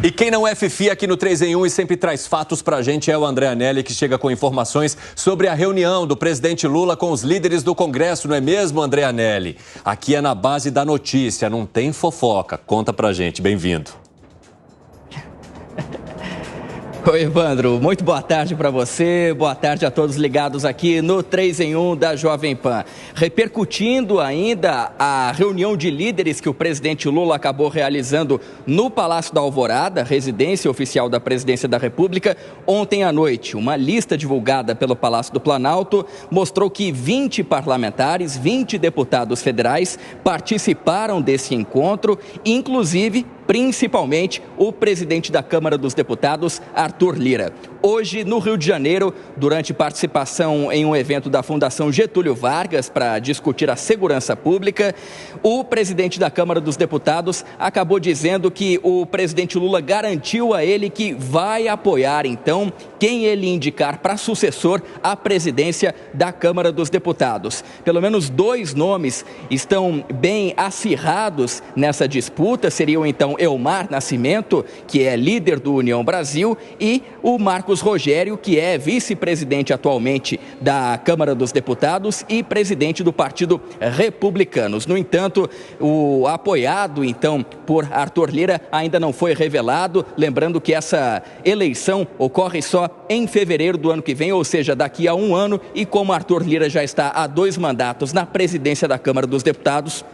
E quem não é fifi aqui no 3 em 1 e sempre traz fatos pra gente é o André Anelli, que chega com informações sobre a reunião do presidente Lula com os líderes do Congresso, não é mesmo, André Anelli? Aqui é na base da notícia, não tem fofoca. Conta pra gente, bem-vindo. Oi, Evandro, muito boa tarde para você, boa tarde a todos ligados aqui no 3 em 1 da Jovem Pan. Repercutindo ainda a reunião de líderes que o presidente Lula acabou realizando no Palácio da Alvorada, residência oficial da Presidência da República, ontem à noite. Uma lista divulgada pelo Palácio do Planalto mostrou que 20 parlamentares, 20 deputados federais participaram desse encontro, inclusive principalmente o presidente da Câmara dos Deputados, Arthur Lira. Hoje, no Rio de Janeiro, durante participação em um evento da Fundação Getúlio Vargas para discutir a segurança pública, o presidente da Câmara dos Deputados acabou dizendo que o presidente Lula garantiu a ele que vai apoiar, então, quem ele indicar para sucessor à presidência da Câmara dos Deputados. Pelo menos 2 nomes estão bem acirrados nessa disputa, seriam então Elmar Nascimento, que é líder do União Brasil, e o Marcos Rogério, que é vice-presidente atualmente da Câmara dos Deputados e presidente do Partido Republicanos. No entanto, o apoiado, então, por Arthur Lira ainda não foi revelado, lembrando que essa eleição ocorre só em fevereiro do ano que vem, ou seja, daqui a 1 ano, e como Arthur Lira já está há 2 mandatos na presidência da Câmara dos Deputados,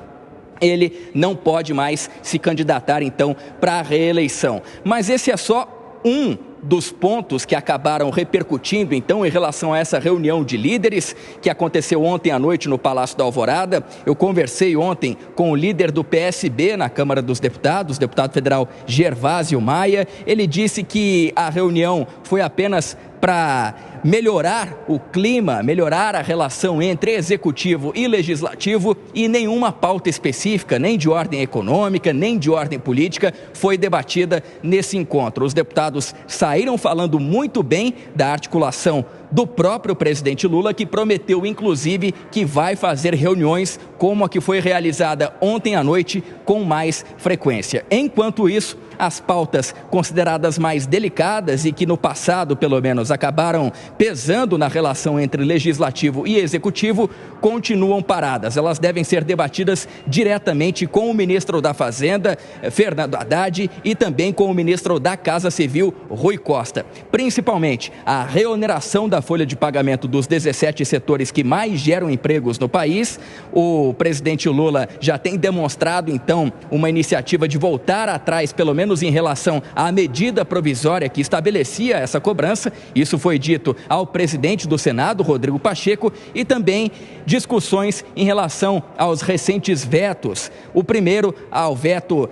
ele não pode mais se candidatar, então, para a reeleição. Mas esse é só um dos pontos que acabaram repercutindo, então, em relação a essa reunião de líderes que aconteceu ontem à noite no Palácio da Alvorada. Eu conversei ontem com o líder do PSB na Câmara dos Deputados, deputado federal Gervásio Maia. Ele disse que a reunião foi apenas para melhorar o clima, melhorar a relação entre executivo e legislativo, e nenhuma pauta específica, nem de ordem econômica, nem de ordem política, foi debatida nesse encontro. Os deputados saíram falando muito bem da articulação do próprio presidente Lula, que prometeu, inclusive, que vai fazer reuniões como a que foi realizada ontem à noite com mais frequência. Enquanto isso, as pautas consideradas mais delicadas e que no passado, pelo menos, acabaram pesando na relação entre legislativo e executivo, continuam paradas. Elas devem ser debatidas diretamente com o ministro da Fazenda, Fernando Haddad, e também com o ministro da Casa Civil, Rui Costa. Principalmente a reoneração da folha de pagamento dos 17 setores que mais geram empregos no país. O presidente Lula já tem demonstrado, então, uma iniciativa de voltar atrás, pelo menos em relação à medida provisória que estabelecia essa cobrança. Isso foi dito ao presidente do Senado, Rodrigo Pacheco, e também discussões em relação aos recentes vetos. O primeiro, ao veto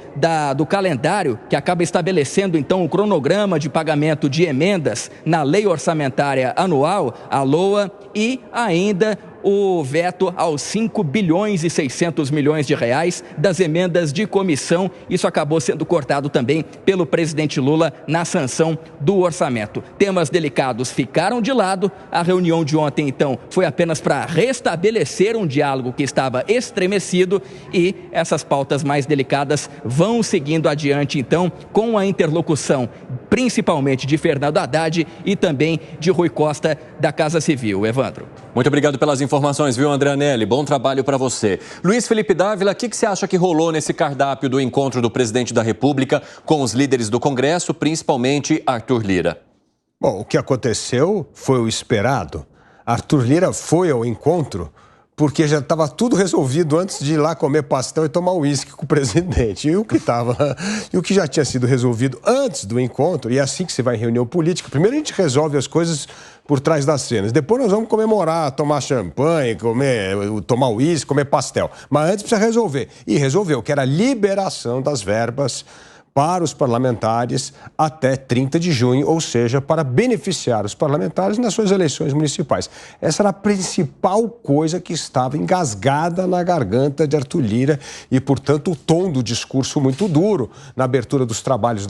do calendário, que acaba estabelecendo, então, o cronograma de pagamento de emendas na Lei Orçamentária Anual, a LOA, e ainda o veto aos 5 bilhões e 600 milhões de reais das emendas de comissão. Isso acabou sendo cortado também pelo presidente Lula na sanção do orçamento. Temas delicados ficaram de lado. A reunião de ontem, então, foi apenas para restabelecer um diálogo que estava estremecido, e essas pautas mais delicadas vão seguindo adiante, então, com a interlocução principalmente de Fernando Haddad e também de Rui Costa, da Casa Civil. Evandro. Muito obrigado pelas informações, viu, André Anelli? Bom trabalho para você. Luiz Felipe Dávila, o que você acha que rolou nesse cardápio do encontro do presidente da República com os líderes do Congresso, principalmente Arthur Lira? Bom, o que aconteceu foi o esperado. Arthur Lira foi ao encontro porque já estava tudo resolvido antes de ir lá comer pastel e tomar uísque com o presidente. E o que já tinha sido resolvido antes do encontro, e é assim que se vai em reunião política, primeiro a gente resolve as coisas por trás das cenas, depois nós vamos comemorar, tomar champanhe, tomar uísque, comer pastel. Mas antes precisa resolver. E resolveu, que era a liberação das verbas para os parlamentares até 30 de junho, ou seja, para beneficiar os parlamentares nas suas eleições municipais. Essa era a principal coisa que estava engasgada na garganta de Arthur Lira e, portanto, o tom do discurso muito duro na abertura dos trabalhos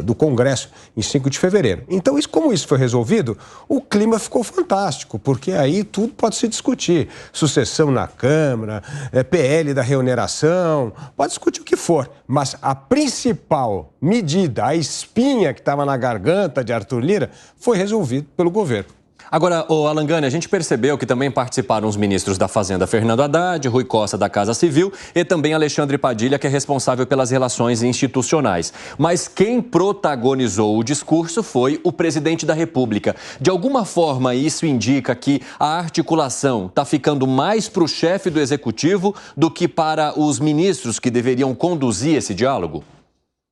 do Congresso em 5 de fevereiro. Então, como isso foi resolvido, o clima ficou fantástico, porque aí tudo pode se discutir. Sucessão na Câmara, PL da reoneração, pode discutir o que for. Mas a principal medida, a espinha que estava na garganta de Arthur Lira, foi resolvida pelo governo. Agora, Alan Gani, a gente percebeu que também participaram os ministros da Fazenda Fernando Haddad, Rui Costa da Casa Civil e também Alexandre Padilha, que é responsável pelas relações institucionais. Mas quem protagonizou o discurso foi o presidente da República. De alguma forma, isso indica que a articulação está ficando mais para o chefe do Executivo do que para os ministros que deveriam conduzir esse diálogo?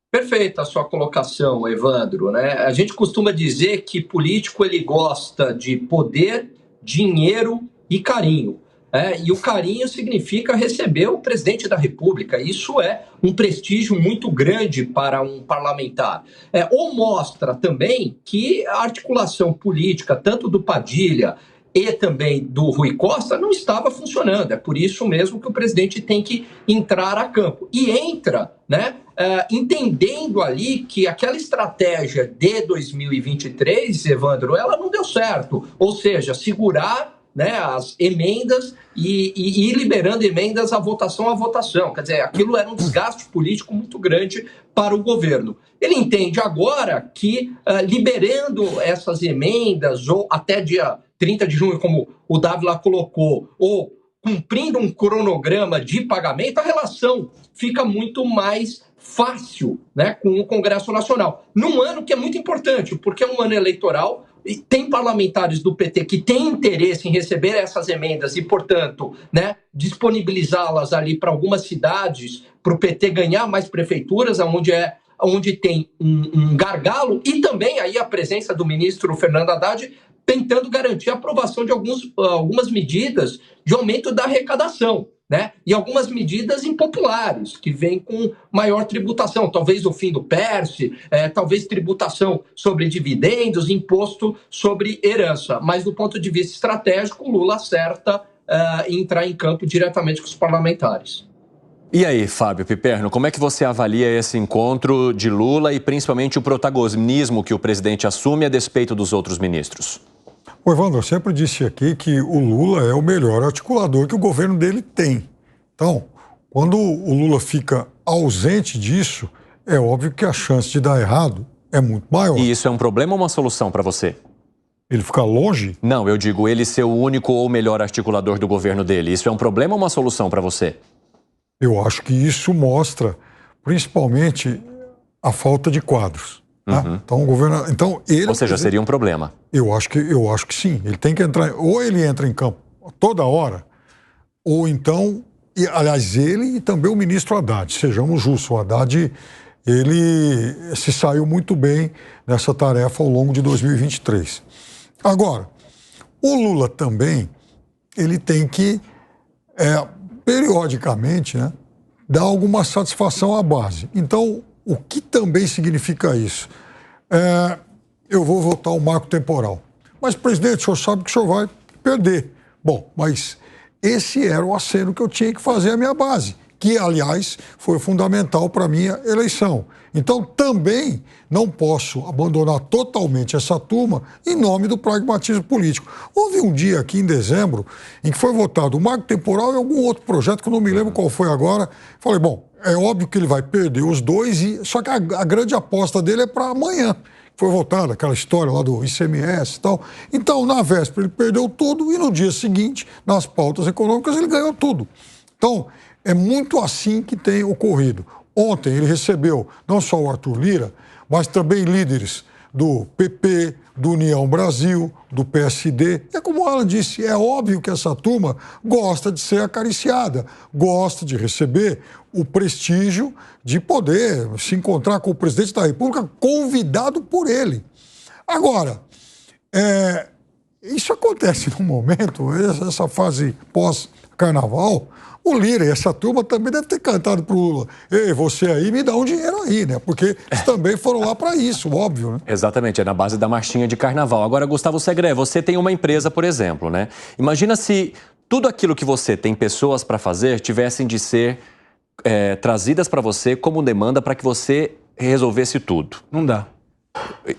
Perfeita a sua colocação, Evandro, né? A gente costuma dizer que político ele gosta de poder, dinheiro e carinho. E o carinho significa receber o presidente da República. Isso é um prestígio muito grande para um parlamentar. Ou mostra também que a articulação política, tanto do Padilha e também do Rui Costa, não estava funcionando. É por isso mesmo que o presidente tem que entrar a campo. E entra, né, entendendo ali que aquela estratégia de 2023, Evandro, ela não deu certo. Ou seja, segurar, né, as emendas e ir liberando emendas à votação. Quer dizer, aquilo era um desgaste político muito grande para o governo. Ele entende agora que liberando essas emendas, ou até dia 30 de junho, como o Dávila colocou, ou cumprindo um cronograma de pagamento, a relação fica muito mais fácil, né, com o Congresso Nacional. Num ano que é muito importante, porque é um ano eleitoral, e tem parlamentares do PT que têm interesse em receber essas emendas e, portanto, né, disponibilizá-las ali para algumas cidades, para o PT ganhar mais prefeituras, onde tem um gargalo, e também aí a presença do ministro Fernando Haddad tentando garantir a aprovação de algumas medidas de aumento da arrecadação, né? E algumas medidas impopulares, que vêm com maior tributação, talvez o fim do PERSE, talvez tributação sobre dividendos, imposto sobre herança. Mas do ponto de vista estratégico, o Lula acerta em entrar em campo diretamente com os parlamentares. E aí, Fábio Piperno, como é que você avalia esse encontro de Lula e principalmente o protagonismo que o presidente assume a despeito dos outros ministros? O Evandro, eu sempre disse aqui que o Lula é o melhor articulador que o governo dele tem. Então, quando o Lula fica ausente disso, é óbvio que a chance de dar errado é muito maior. E isso é um problema ou uma solução para você? Ele ficar longe? Não, eu digo ele ser o único ou melhor articulador do governo dele. Isso é um problema ou uma solução para você? Eu acho que isso mostra, principalmente, a falta de quadros. Uhum. Então, o governo, ele, ou seja, seria um problema. Eu acho que sim. Ele tem que entrar, ou ele entra em campo toda hora, ou então, aliás, ele e também o ministro Haddad. Sejamos justos, o Haddad, ele se saiu muito bem nessa tarefa ao longo de 2023. Agora, o Lula também, ele tem que, periodicamente, né, dar alguma satisfação à base. Então, o que também significa isso? Eu vou votar o marco temporal. Mas, presidente, o senhor sabe que o senhor vai perder. Bom, mas esse era o aceno que eu tinha que fazer à minha base, que, aliás, foi fundamental para a minha eleição. Então, também não posso abandonar totalmente essa turma em nome do pragmatismo político. Houve um dia aqui em dezembro em que foi votado o marco temporal e algum outro projeto, que eu não me lembro qual foi agora. Falei, bom, é óbvio que ele vai perder os dois, só que a grande aposta dele é para amanhã. Foi votada aquela história lá do ICMS e tal. Então, na véspera, ele perdeu tudo e no dia seguinte, nas pautas econômicas, ele ganhou tudo. Então, é muito assim que tem ocorrido. Ontem ele recebeu não só o Arthur Lira, mas também líderes do PP, do União Brasil, do PSD. É como o Alan disse, é óbvio que essa turma gosta de ser acariciada, gosta de receber o prestígio de poder se encontrar com o presidente da República convidado por ele. Agora, isso acontece num momento, essa fase pós-carnaval, o Lira e essa turma também deve ter cantado pro Lula. Ei, você aí, me dá um dinheiro aí, né? Porque eles também foram lá para isso, óbvio, né? Exatamente, é na base da marchinha de carnaval. Agora, Gustavo Segré, você tem uma empresa, por exemplo, né? Imagina se tudo aquilo que você tem pessoas para fazer tivessem de ser trazidas para você como demanda para que você resolvesse tudo. Não dá.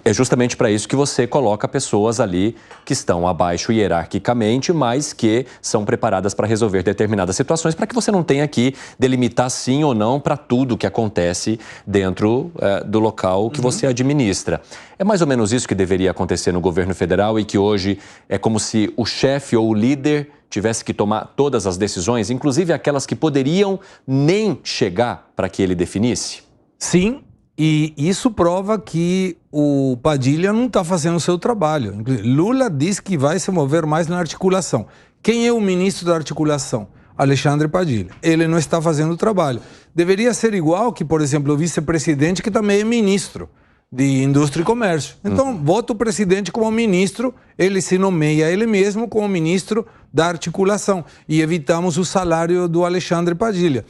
É justamente para isso que você coloca pessoas ali que estão abaixo hierarquicamente, mas que são preparadas para resolver determinadas situações, para que você não tenha que delimitar sim ou não para tudo que acontece dentro do local que você administra. É mais ou menos isso que deveria acontecer no governo federal e que hoje é como se o chefe ou o líder tivesse que tomar todas as decisões, inclusive aquelas que poderiam nem chegar para que ele definisse? Sim. E isso prova que o Padilha não está fazendo o seu trabalho. Lula diz que vai se mover mais na articulação. Quem é o ministro da articulação? Alexandre Padilha. Ele não está fazendo o trabalho. Deveria ser igual que, por exemplo, o vice-presidente, que também é ministro de Indústria e Comércio. Então, vota o presidente como ministro, ele se nomeia ele mesmo como ministro da articulação. E evitamos o salário do Alexandre Padilha.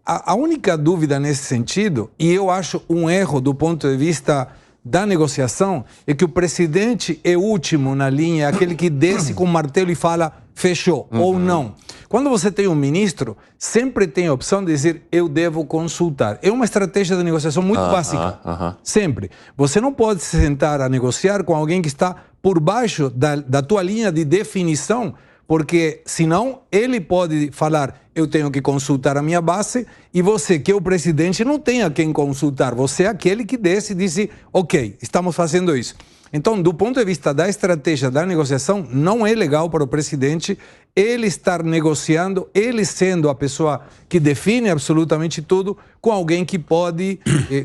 A única dúvida nesse sentido, e eu acho um erro do ponto de vista da negociação, é que o presidente é o último na linha, é aquele que desce com o martelo e fala fechou ou não. Quando você tem um ministro, sempre tem a opção de dizer eu devo consultar. É uma estratégia de negociação muito básica. Sempre. Você não pode se sentar a negociar com alguém que está por baixo da tua linha de definição, porque senão ele pode falar eu tenho que consultar a minha base e você, que é o presidente, não tem a quem consultar. Você é aquele que desce e diz ok, estamos fazendo isso. Então, do ponto de vista da estratégia da negociação, não é legal para o presidente ele estar negociando, ele sendo a pessoa que define absolutamente tudo, com alguém que pode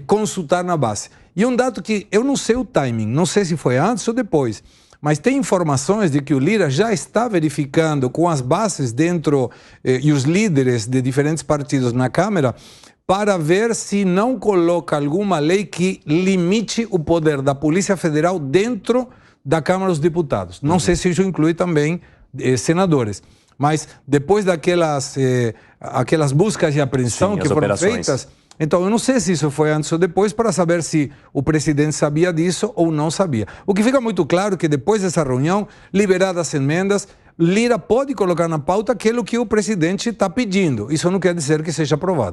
consultar na base. E um dado que eu não sei o timing, não sei se foi antes ou depois, mas tem informações de que o Lira já está verificando com as bases dentro e os líderes de diferentes partidos na Câmara para ver se não coloca alguma lei que limite o poder da Polícia Federal dentro da Câmara dos Deputados. Não sei se isso inclui também senadores. Mas depois daquelas aquelas buscas de apreensão que foram feitas... Então, eu não sei se isso foi antes ou depois para saber se o presidente sabia disso ou não sabia. O que fica muito claro é que depois dessa reunião, liberadas as emendas, Lira pode colocar na pauta aquilo que o presidente está pedindo. Isso não quer dizer que seja aprovado.